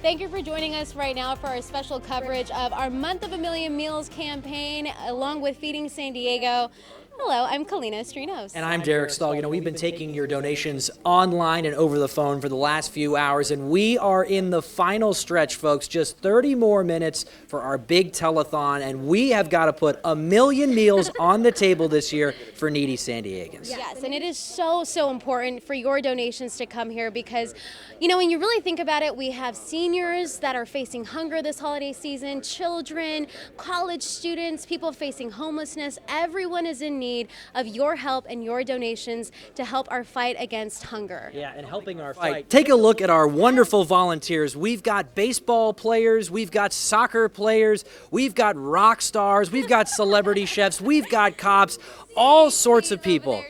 Thank you for joining us right now for our special coverage of our Month of a Million Meals campaign, along with Feeding San Diego. Hello, I'm Kalina Strinos. And I'm Derek Stahl. You know, we've been taking your donations online and over the phone for the last few hours, and we are in the final stretch, folks. Just 30 more minutes for our big telethon, and we have got to put 1 million meals on the table this year for needy San Diegans. Yes, and it is so important for your donations to come here because, you know, when you really think about it, we have seniors that are facing hunger this holiday season, children, college students, people facing homelessness. Everyone is in need of your help and your donations to help our fight against hunger. Yeah, and helping our fight. Take a look at our wonderful volunteers. We've got baseball players, we've got soccer players, we've got rock stars, we've got celebrity chefs, we've got cops, all sorts of people.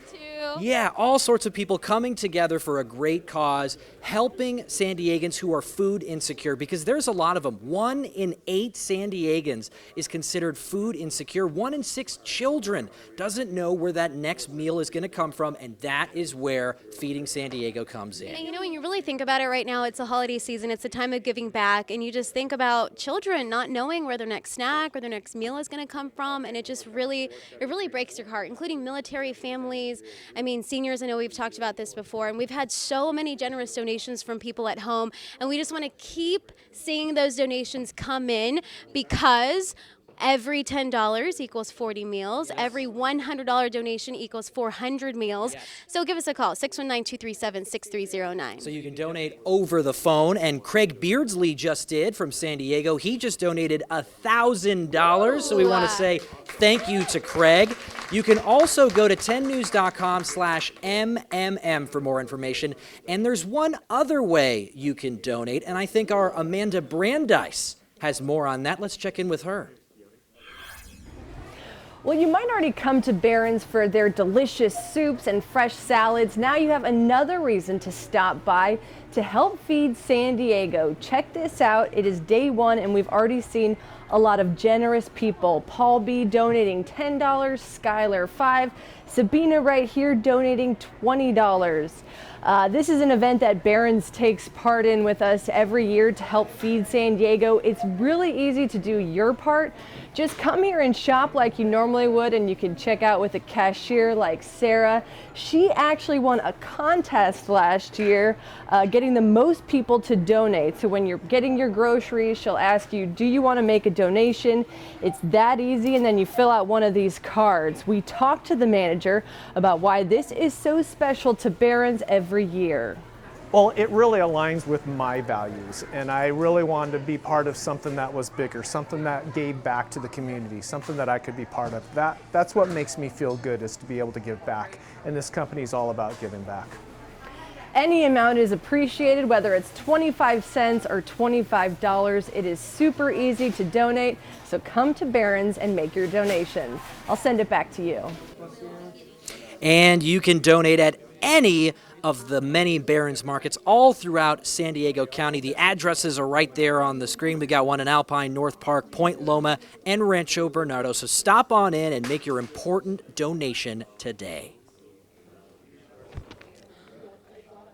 Yeah, all sorts of people coming together for a great cause, helping San Diegans who are food insecure, because there's a lot of them. 1 in 8 San Diegans is considered food insecure. 1 in 6 children doesn't know where that next meal is going to come from, and that is where Feeding San Diego comes in. And you know, when you really think about it right now, it's a holiday season, it's a time of giving back, and you just think about children not knowing where their next snack or their next meal is going to come from, and it really breaks your heart, including military families. I mean, seniors, I know we've talked about this before, and we've had so many generous donations from people at home, and we just want to keep seeing those donations come in because every $10 equals 40 meals. Yes. Every $100 donation equals 400 meals. Yes. So give us a call, 619-237-6309. So you can donate over the phone, and Craig Beardsley just did from San Diego. He just donated $1,000, so we want to say thank you to Craig. You can also go to 10news.com/MMM for more information. And there's one other way you can donate, and I think our Amanda Brandeis has more on that. Let's check in with her. Well, you might already come to Barron's for their delicious soups and fresh salads. Now you have another reason to stop by to help feed San Diego. Check this out. It is day 1 and we've already seen a lot of generous people. Paul B donating $10, Skylar $5, Sabina right here donating $20. This is an event that Barron's takes part in with us every year to help feed San Diego. It's really easy to do your part. Just come here and shop like you normally would, and you can check out with a cashier like Sarah. She actually won a contest last year, getting the most people to donate. So when you're getting your groceries, she'll ask you, do you want to make a donation? It's that easy, and then you fill out one of these cards. We talked to the manager about why this is so special to Barron's every year. Well, it really aligns with my values, and I really wanted to be part of something that was bigger, something that gave back to the community, something that I could be part of. That's what makes me feel good, is to be able to give back, and this company is all about giving back. Any amount is appreciated, whether it's 25 cents or $25. It is super easy to donate, so come to Barron's and make your donation. I'll send it back to you. And you can donate at any of the many Barron's markets all throughout San Diego County. The addresses are right there on the screen. We got one in Alpine, North Park, Point Loma, and Rancho Bernardo. So stop on in and make your important donation today.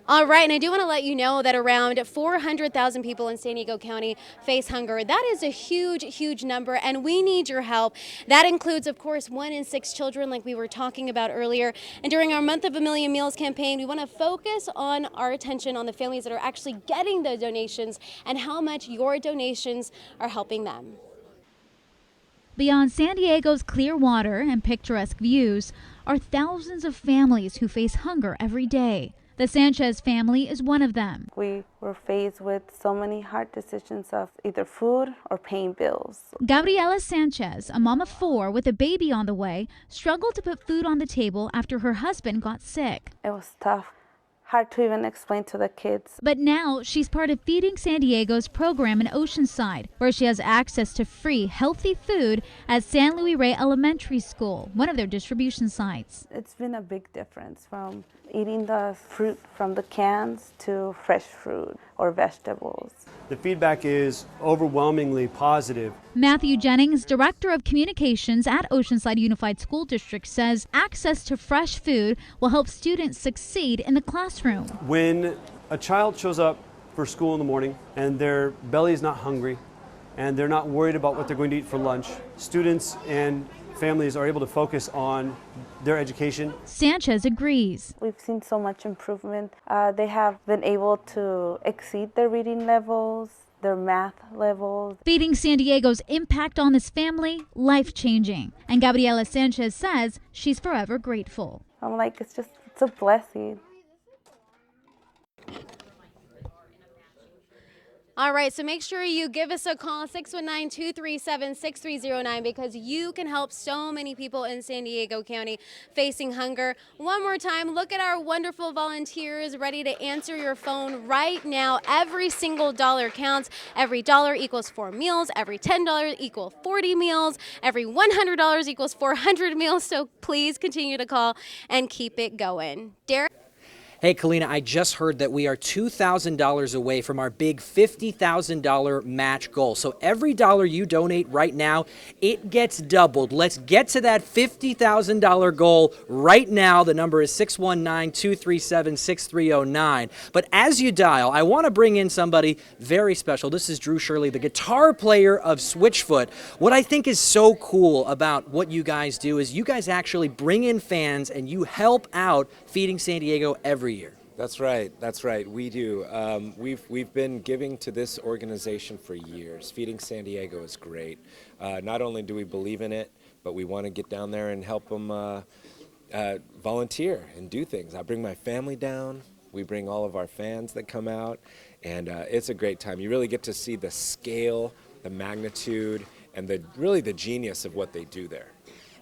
All right, and I do want to let you know that around 400,000 people in San Diego County face hunger. That is a huge number, and we need your help. That includes, of course, 1 in 6 children, like we were talking about earlier. And during our Month of a Million Meals campaign, we want to focus on our attention on the families that are actually getting the donations and how much your donations are helping them. Beyond San Diego's clear water and picturesque views are thousands of families who face hunger every day. The Sanchez family is one of them. We were faced with so many hard decisions of either food or paying bills. Gabriela Sanchez, a mom of 4 with a baby on the way, struggled to put food on the table after her husband got sick. It was tough. Hard to even explain to the kids. But now she's part of Feeding San Diego's program in Oceanside, where she has access to free, healthy food at San Luis Rey Elementary School, one of their distribution sites. It's been a big difference from eating the fruit from the cans to fresh fruit or vegetables. The feedback is overwhelmingly positive. Matthew Jennings, Director of Communications at Oceanside Unified School District, says access to fresh food will help students succeed in the classroom. When a child shows up for school in the morning and their belly is not hungry and they're not worried about what they're going to eat for lunch, students and families are able to focus on their education. Sanchez agrees. We've seen so much improvement. They have been able to exceed their reading levels, their math levels. Feeding San Diego's impact on this family, life-changing. And Gabriela Sanchez says she's forever grateful. I'm like, it's a blessing. All right, so make sure you give us a call, 619-237-6309, because you can help so many people in San Diego County facing hunger. One more time, look at our wonderful volunteers ready to answer your phone right now. Every single dollar counts. Every dollar equals 4 meals. Every $10 equals 40 meals. Every $100 equals 400 meals. So please continue to call and keep it going. Derek? Hey, Kalina, I just heard that we are $2,000 away from our big $50,000 match goal. So every dollar you donate right now, it gets doubled. Let's get to that $50,000 goal right now. The number is 619-237-6309. But as you dial, I want to bring in somebody very special. This is Drew Shirley, the guitar player of Switchfoot. What I think is so cool about what you guys do is you guys actually bring in fans and you help out Feeding San Diego every year. That's right. We do. We've been giving to this organization for years. Feeding San Diego is great. Not only do we believe in it, but we want to get down there and help them volunteer and do things. I bring my family down. We bring all of our fans that come out, and it's a great time. You really get to see the scale, the magnitude, and really the genius of what they do there.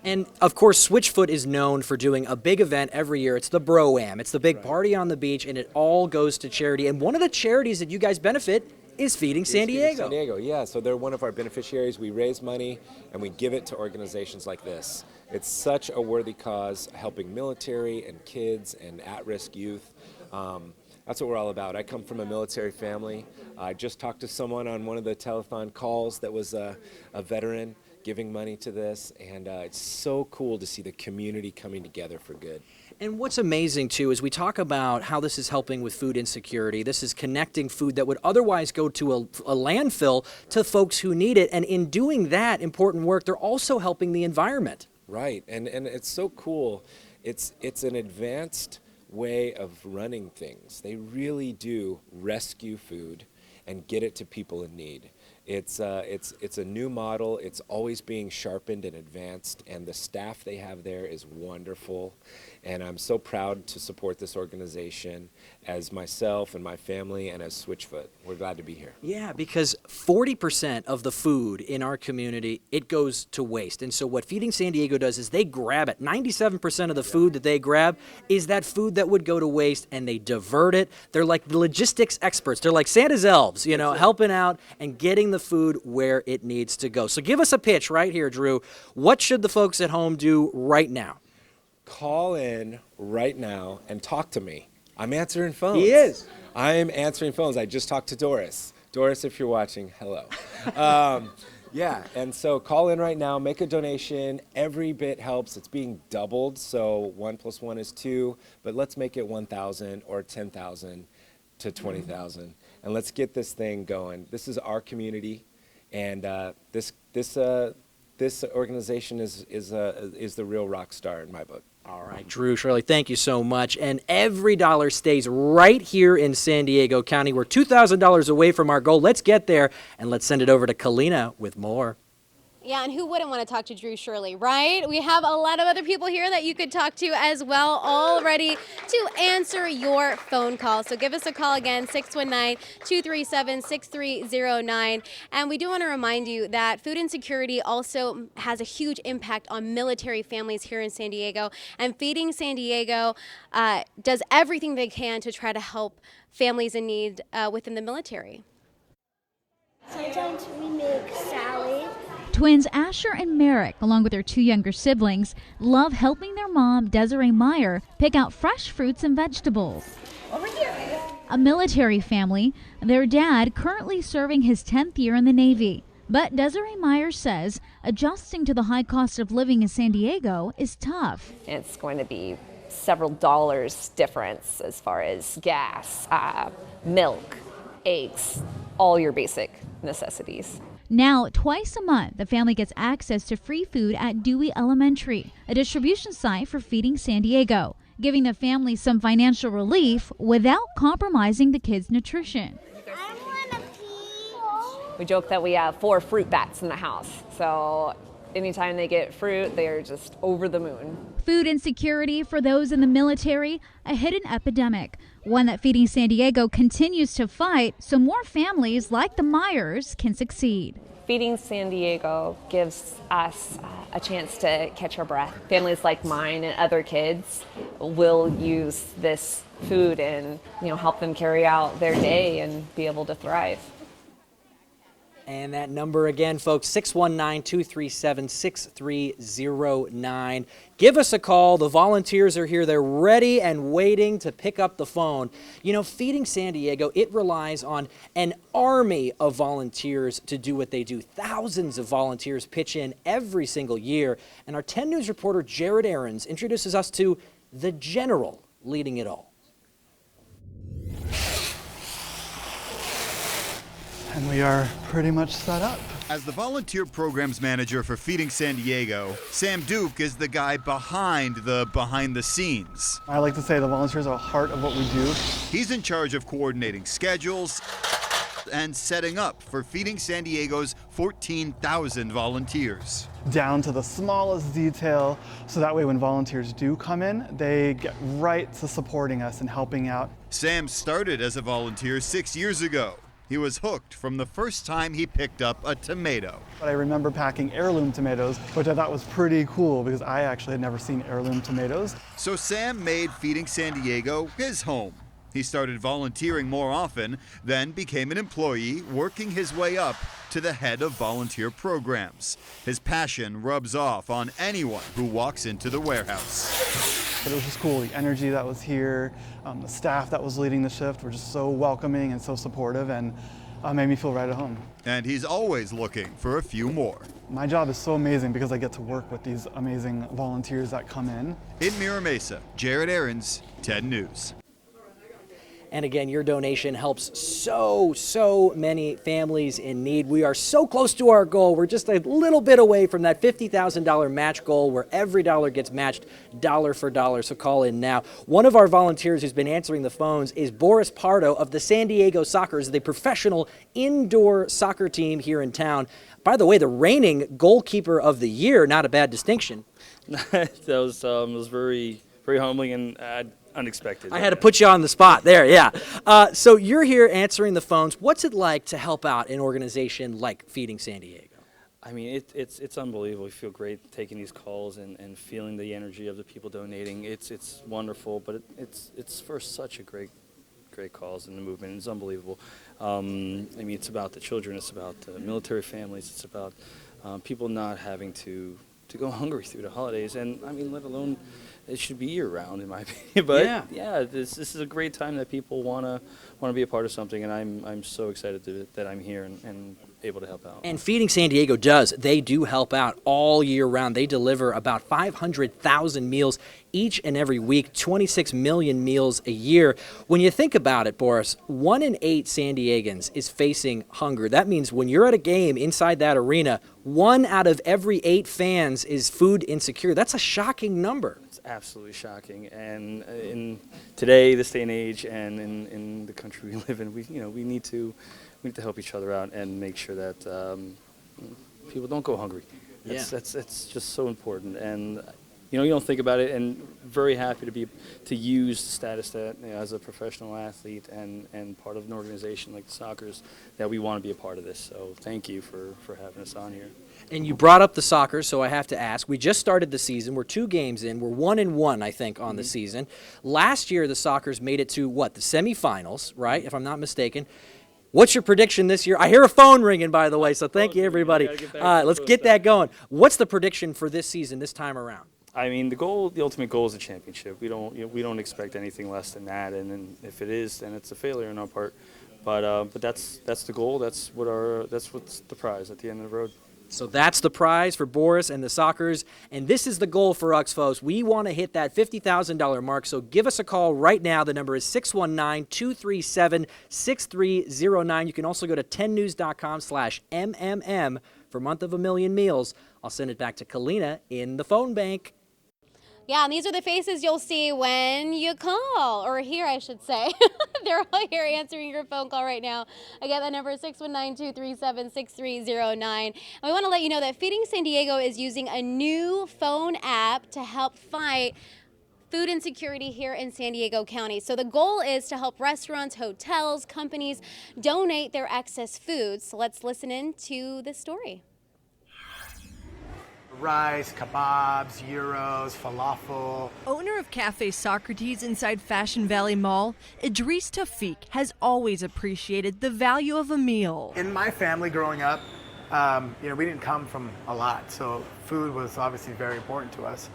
And, of course, Switchfoot is known for doing a big event every year. It's the Bro-Am. It's the big party on the beach, and it all goes to charity. And one of the charities that you guys benefit is Feeding San Diego. San Diego, yeah. So they're one of our beneficiaries. We raise money, and we give it to organizations like this. It's such a worthy cause, helping military and kids and at-risk youth. That's what we're all about. I come from a military family. I just talked to someone on one of the telethon calls that was a veteran giving money to this, and it's so cool to see the community coming together for good. And what's amazing, too, is we talk about how this is helping with food insecurity. This is connecting food that would otherwise go to a landfill to folks who need it. And in doing that important work, they're also helping the environment. Right, and it's so cool. It's an advanced way of running things. They really do rescue food and get it to people in need. It's a new model. It's always being sharpened and advanced, and the staff they have there is wonderful. And I'm so proud to support this organization as myself and my family and as Switchfoot. We're glad to be here. Yeah, because 40% of the food in our community, it goes to waste. And so what Feeding San Diego does is they grab it. 97% of the food that they grab is that food that would go to waste, and they divert it. They're like the logistics experts. They're like Santa's elves, you know, helping out and getting the food where it needs to go. So give us a pitch right here, Drew. What should the folks at home do right now? Call in right now and talk to me. I'm answering phones. He is. I'm answering phones. I just talked to Doris. Doris, if you're watching, hello. Yeah, and so call in right now, make a donation. Every bit helps. It's being doubled, so 1 + 1 is 2, but let's make it 1,000 or 10,000 to 20,000, and let's get this thing going. This is our community, and this organization is the real rock star in my book. All right, Drew Shirley, thank you so much. And every dollar stays right here in San Diego County. We're $2,000 away from our goal. Let's get there, and let's send it over to Kalina with more. Yeah, and who wouldn't want to talk to Drew Shirley, right? We have a lot of other people here that you could talk to as well, all ready to answer your phone call. So give us a call again, 619-237-6309. And we do want to remind you that food insecurity also has a huge impact on military families here in San Diego. And Feeding San Diego does everything they can to try to help families in need within the military. Sometimes we make salad. Twins Asher and Merrick, along with their 2 younger siblings, love helping their mom, Desiree Meyer, pick out fresh fruits and vegetables. Over here. A military family, their dad currently serving his 10th year in the Navy. But Desiree Meyer says adjusting to the high cost of living in San Diego is tough. It's going to be several dollars difference as far as gas, milk, eggs, all your basic necessities. Now, twice a month, the family gets access to free food at Dewey Elementary, a distribution site for Feeding San Diego, giving the family some financial relief without compromising the kids' nutrition. We joke that we have 4 fruit bats in the house, so anytime they get fruit, they are just over the moon. Food insecurity for those in the military, a hidden epidemic, one that Feeding San Diego continues to fight so more families like the Myers can succeed. Feeding San Diego gives us a chance to catch our breath. Families like mine and other kids will use this food and help them carry out their day and be able to thrive. And that number again, folks, 619-237-6309. Give us a call. The volunteers are here. They're ready and waiting to pick up the phone. You know, Feeding San Diego, it relies on an army of volunteers to do what they do. Thousands of volunteers pitch in every single year. And our 10 News reporter, Jared Aarons, introduces us to the general leading it all. And we are pretty much set up. As the volunteer programs manager for Feeding San Diego, Sam Duke is the guy behind the scenes. I like to say the volunteers are the heart of what we do. He's in charge of coordinating schedules and setting up for Feeding San Diego's 14,000 volunteers. Down to the smallest detail, so that way when volunteers do come in, they get right to supporting us and helping out. Sam started as a volunteer 6 years ago. He was hooked from the first time he picked up a tomato. But I remember packing heirloom tomatoes, which I thought was pretty cool because I actually had never seen heirloom tomatoes. So Sam made Feeding San Diego his home. He started volunteering more often, then became an employee, working his way up to the head of volunteer programs. His passion rubs off on anyone who walks into the warehouse. But it was just cool, the energy that was here, the staff that was leading the shift were just so welcoming and so supportive, and made me feel right at home. And he's always looking for a few more. My job is so amazing because I get to work with these amazing volunteers that come in. In Mira Mesa, Jared Aarons, 10 News. And again, your donation helps so many families in need. We are so close to our goal. We're just a little bit away from that $50,000 match goal where every dollar gets matched dollar for dollar. So call in now. One of our volunteers who's been answering the phones is Boris Pardo of the San Diego Sockers, the professional indoor soccer team here in town. By the way, the reigning goalkeeper of the year, not a bad distinction. That was very, very humbling and unexpected. I had to put you on the spot there, yeah. So you're here answering the phones. What's it like to help out an organization like Feeding San Diego? I mean, it's unbelievable. We feel great taking these calls and feeling the energy of the people donating. It's wonderful, but it's for such a great cause in the movement. It's unbelievable. I mean, it's about the children. It's about the military families. It's about people not having to go hungry through the holidays. And I mean, let alone. It should be year-round, in my opinion. But yeah, this is a great time that people want to be a part of something, and I'm so excited that I'm here and able to help out. And Feeding San Diego does. They do help out all year round. They deliver about 500,000 meals each and every week, 26 million meals a year. When you think about it, Boris, 1 in 8 San Diegans is facing hunger. That means when you're at a game inside that arena, 1 out of every 8 fans is food insecure. That's a shocking number. It's absolutely shocking. And in today, this day and age, and in the country we live in, we need to help each other out and make sure that people don't go hungry. That's just so important. And you don't think about it, and very happy to use the status that as a professional athlete and part of an organization like the Sockers that we want to be a part of this. So thank you for having us on here. And you brought up the Sockers, so I have to ask. We just started the season. We're 2 games in. We're 1-1, I think, on the season. Last year, the Sockers made it to the semifinals, right? If I'm not mistaken. What's your prediction this year? I hear a phone ringing, by the way, so thank you, everybody. Let's get that going. What's the prediction for this season, this time around? I mean, the ultimate goal is a championship. We don't expect anything less than that, and then if it is, then it's a failure on our part. But that's the goal. That's what's the prize at the end of the road. So that's the prize for Boris and the Sockers, and this is the goal for us, folks. We want to hit that $50,000 mark, so give us a call right now. The number is 619-237-6309. You can also go to 10news.com/MMM for Month of a Million Meals. I'll send it back to Kalina in the phone bank. Yeah, and these are the faces you'll see when you call, or here, I should say. They're all here answering your phone call right now. Again, that number is 619-237-6309. And we want to let you know that Feeding San Diego is using a new phone app to help fight food insecurity here in San Diego County. So the goal is to help restaurants, hotels, companies donate their excess food. So let's listen in to this story. Rice, kebabs, gyros, falafel. Owner of Cafe Socrates inside Fashion Valley Mall, Idris Tafik has always appreciated the value of a meal. In my family growing up, we didn't come from a lot, so food was obviously very important to us.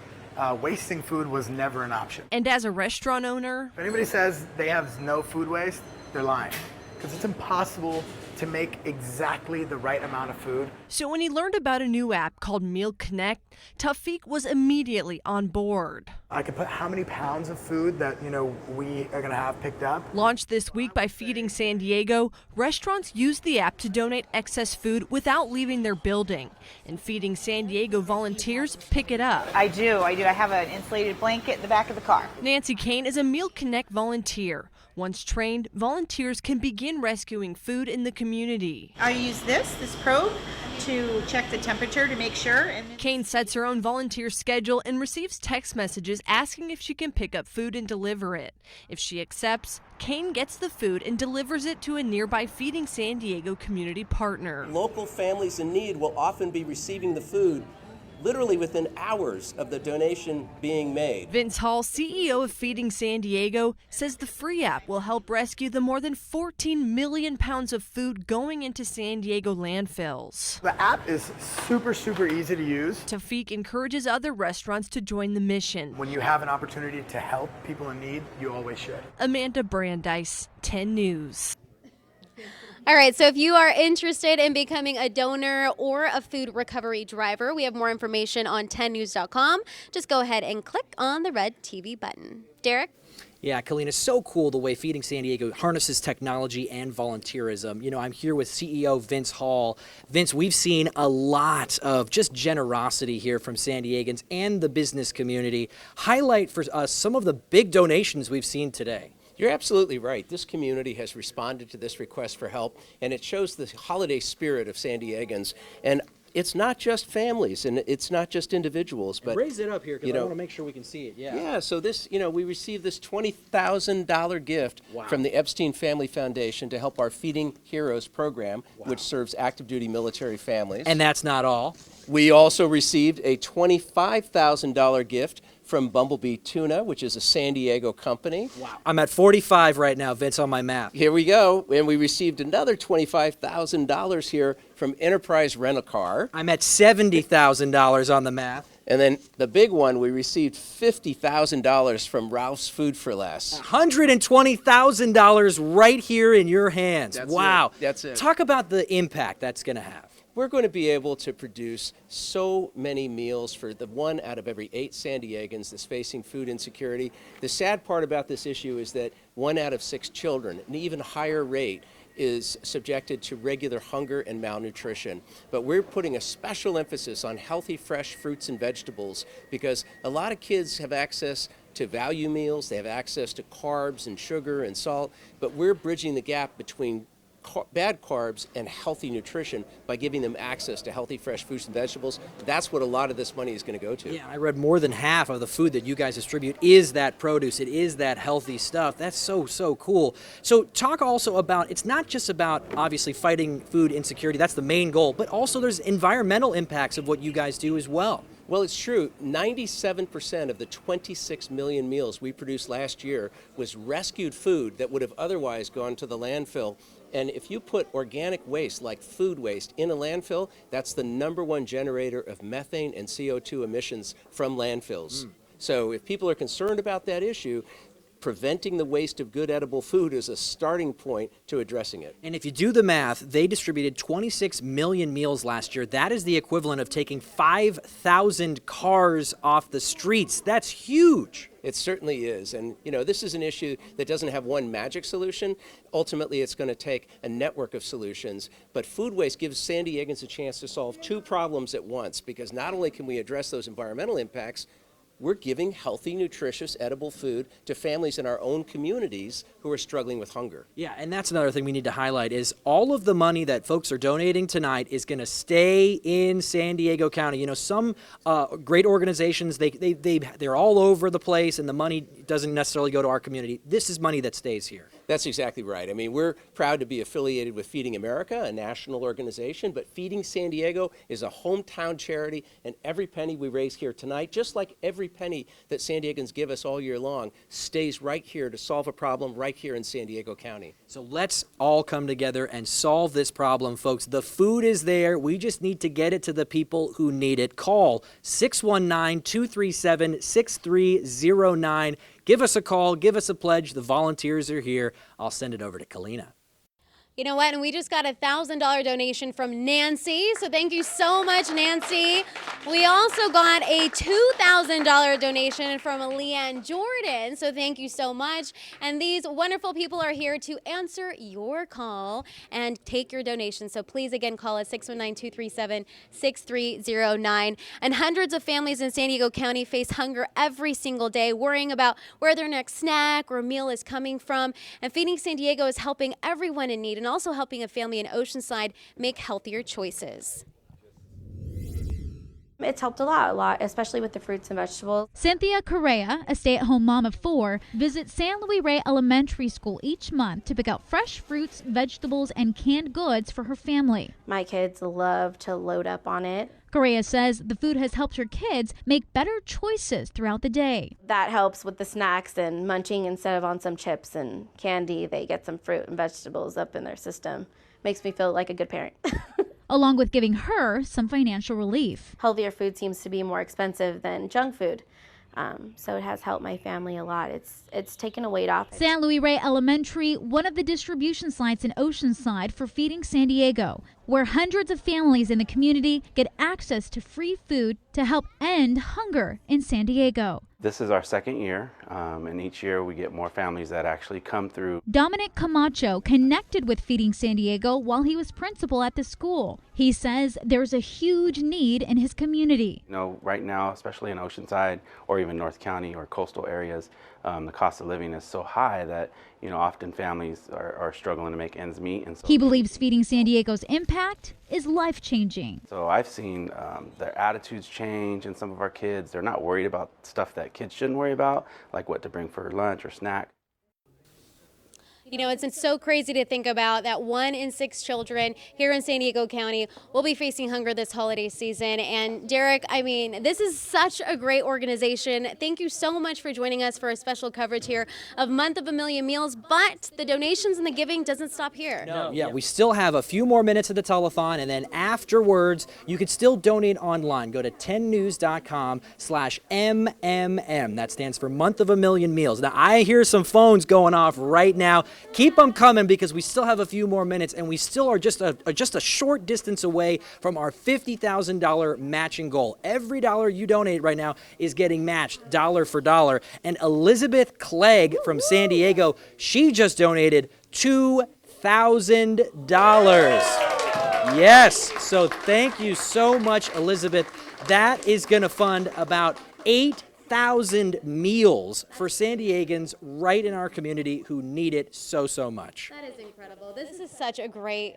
Wasting food was never an option. And as a restaurant owner, if anybody says they have no food waste, they're lying, because it's impossible to make exactly the right amount of food. So when he learned about a new app called Meal Connect, Tafik was immediately on board. I could put how many pounds of food that, we are gonna have picked up. Launched this week by Feeding San Diego, restaurants use the app to donate excess food without leaving their building. And Feeding San Diego volunteers pick it up. I do. I have an insulated blanket in the back of the car. Nancy Kane is a Meal Connect volunteer. Once trained, volunteers can begin rescuing food in the community. I use this probe to check the temperature to make sure. Kane sets her own volunteer schedule and receives text messages asking if she can pick up food and deliver it. If she accepts, Kane gets the food and delivers it to a nearby Feeding San Diego community partner. Local families in need will often be receiving the food literally within hours of the donation being made. Vince Hall, CEO of Feeding San Diego, says the free app will help rescue the more than 14 million pounds of food going into San Diego landfills. The app is super easy to use. Tafik encourages other restaurants to join the mission. When you have an opportunity to help people in need, you always should. Amanda Brandeis, 10 News. All right, so if you are interested in becoming a donor or a food recovery driver, we have more information on 10news.com. Just go ahead and click on the red TV button. Derek? Yeah, Kalina, so cool the way Feeding San Diego harnesses technology and volunteerism. I'm here with CEO Vince Hall. Vince, we've seen a lot of just generosity here from San Diegans and the business community. Highlight for us some of the big donations we've seen today. You're absolutely right. This community has responded to this request for help, and it shows the holiday spirit of San Diegans. And it's not just families, and it's not just individuals, but raise it up here because I want to make sure we can see it. Yeah. So this, we received this $20,000 gift from the Epstein Family Foundation to help our Feeding Heroes program, which serves active duty military families. And that's not all. We also received a $25,000 gift from Bumblebee Tuna, which is a San Diego company. Wow. I'm at 45 right now, Vince, on my map. Here we go. And we received another $25,000 here from Enterprise Rent-A-Car. I'm at $70,000 on the map. And then the big one, we received $50,000 from Ralph's Food for Less. $120,000 right here in your hands. Wow. That's it. Talk about the impact that's going to have. We're going to be able to produce so many meals for the 1 out of every 8 San Diegans that's facing food insecurity. The sad part about this issue is that 1 out of 6 children, an even higher rate, is subjected to regular hunger and malnutrition. But we're putting a special emphasis on healthy, fresh fruits and vegetables because a lot of kids have access to value meals, they have access to carbs and sugar and salt, but we're bridging the gap between bad carbs and healthy nutrition by giving them access to healthy, fresh fruits and vegetables. That's what a lot of this money is going to go to. Yeah, I read more than half of the food that you guys distribute is that produce. It is that healthy stuff. That's so cool. So talk also about, it's not just about obviously fighting food insecurity. That's the main goal, but also there's environmental impacts of what you guys do as well. Well, it's true. 97% of the 26 million meals we produced last year was rescued food that would have otherwise gone to the landfill. And if you put organic waste like food waste in a landfill, that's the #1 generator of methane and CO2 emissions from landfills. So if people are concerned about that issue, preventing the waste of good edible food is a starting point to addressing it. And if you do the math, they distributed 26 million meals last year. That is the equivalent of taking 5,000 cars off the streets. That's huge. It certainly is. And, this is an issue that doesn't have one magic solution. Ultimately, it's going to take a network of solutions. But food waste gives San Diegans a chance to solve two problems at once, because not only can we address those environmental impacts, we're giving healthy, nutritious, edible food to families in our own communities who are struggling with hunger. Yeah, and that's another thing we need to highlight is all of the money that folks are donating tonight is going to stay in San Diego County. Some great organizations, they're all over the place, and the money doesn't necessarily go to our community. This is money that stays here. That's exactly right. I mean, we're proud to be affiliated with Feeding America, a national organization, but Feeding San Diego is a hometown charity, and every penny we raise here tonight, just like every penny that San Diegans give us all year long, stays right here to solve a problem right here in San Diego County. So let's all come together and solve this problem, folks. The food is there. We just need to get it to the people who need it. Call 619-237-6309. Give us a call. Give us a pledge. The volunteers are here. I'll send it over to Kalina. You know what? And we just got a $1,000 donation from Nancy. So thank you so much, Nancy. We also got a $2,000 donation from Leanne Jordan. So thank you so much. And these wonderful people are here to answer your call and take your donation. So please, again, call us 619-237-6309. And hundreds of families in San Diego County face hunger every single day, worrying about where their next snack or meal is coming from. And Feeding San Diego is helping everyone in need and also helping a family in Oceanside make healthier choices. It's helped a lot, especially with the fruits and vegetables. Cynthia Correa, a stay-at-home mom of 4, visits San Luis Rey Elementary School each month to pick out fresh fruits, vegetables, and canned goods for her family. My kids love to load up on it. Correa says the food has helped her kids make better choices throughout the day. That helps with the snacks and munching instead of on some chips and candy. They get some fruit and vegetables up in their system. Makes me feel like a good parent. Along with giving her some financial relief. Healthier food seems to be more expensive than junk food. So it has helped my family a lot. It's taken a weight off. San Luis Rey Elementary, one of the distribution sites in Oceanside for Feeding San Diego, where hundreds of families in the community get access to free food to help end hunger in San Diego. This is our second year, and each year we get more families that actually come through. Dominic Camacho connected with Feeding San Diego while he was principal at the school. He says there's a huge need in his community. Right now, especially in Oceanside or even North County or coastal areas, the cost of living is so high that often families are struggling to make ends meet. And so he believes Feeding San Diego's impact is life-changing. So I've seen their attitudes change in some of our kids. They're not worried about stuff that kids shouldn't worry about, like what to bring for lunch or snack. It's so crazy to think about that 1 in 6 children here in San Diego County will be facing hunger this holiday season. And Derek, this is such a great organization. Thank you so much for joining us for a special coverage here of Month of a Million Meals. But the donations and the giving doesn't stop here. No, yeah, we still have a few more minutes of the telethon, and then afterwards, you can still donate online. Go to 10news.com/MMM. That stands for Month of a Million Meals. Now, I hear some phones going off right now. Keep them coming because we still have a few more minutes, and we still are just a short distance away from our $50,000 matching goal. Every dollar you donate right now is getting matched dollar for dollar. And Elizabeth Clegg from San Diego, she just donated $2,000. Yes, so thank you so much, Elizabeth. That is going to fund about 8,000 meals for San Diegans right in our community who need it so much. That is incredible. This is such a great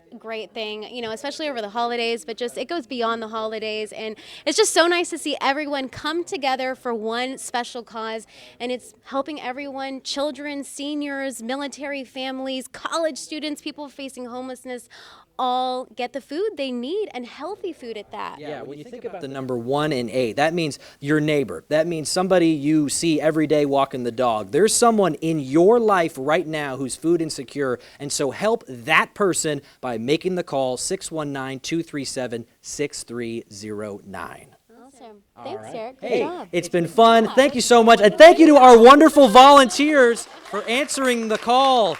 thing, especially over the holidays, but just it goes beyond the holidays. And it's just so nice to see everyone come together for one special cause. And it's helping everyone, children, seniors, military families, college students, people facing homelessness, all get the food they need and healthy food at that. Yeah, when you think about the number 1 in 8, that means your neighbor. That means somebody you see every day walking the dog. There's someone in your life right now who's food insecure, and so help that person by making the call 619-237-6309. Awesome. Thanks, right. Derek. Good Hey, job. it's been fun. Thank you so much. And thank you to our wonderful volunteers for answering the call.